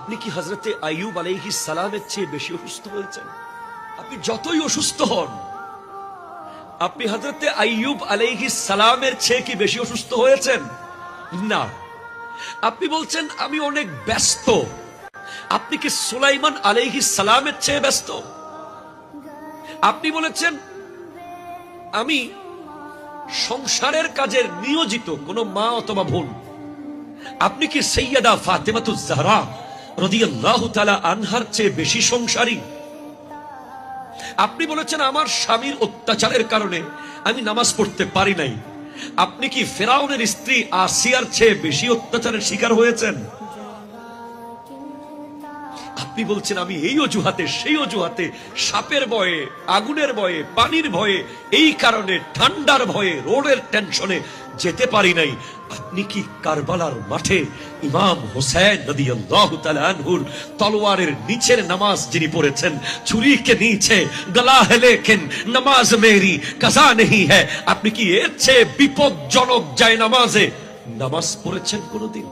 আপনি কি হযরতে আইয়ুব আলাইহিস সালামের চেয়ে বেশি অসুস্থ হয়েছেন? আপনি যতই অসুস্থ হন, আপনি হযরতে আইয়ুব আলাইহিস সালামের চেয়ে কি বেশি অসুস্থ হয়েছেন? না। আপনি বলছেন আমি অনেক ব্যস্ত। আপনি কি সুলাইমান আলাইহিস সালামের চেয়ে ব্যস্ত? আপনি বলেছেন আমি সংসারের কাজের নিয়োজিত কোন মা অথবা বোন। আপনি কি সাইয়্যিদা ফাতেমাতুজ জাহরা রাদিয়াল্লাহু তাআলা আনহার চেয়ে বেশি সংসারী? আপনি বলেছেন আমার স্বামীর অত্যাচারের কারণে আমি নামাজ পড়তে পারি নাই। আপনি কি ফেরাউনের স্ত্রী আসিয়ার চেয়ে বেশি অত্যাচারের শিকার হয়েছেন? আপনি বলছেন আমি এই অজুহাতে সেই অজুহাতে, সাপের ভয়ে, আগুনের ভয়ে, পানির ভয়ে, এই কারণে ঠান্ডার ভয়ে, রোডের টেনশনে যেতে পারি নাই। আপনি কি কারবালার মাঠে ইমাম হোসেন রাদিয়াল্লাহু তাআলা আনহুর তলোয়ারের নিচের নামাজ যিনি পড়েছেন, ছুরি কে নিচে গলা है लेकिन नमाज मेरी कज़ा नहीं है, আপনি কি এর চেয়ে বিপজ্জনক যায় নামাজে নামাজ পড়েছেন কোনদিন?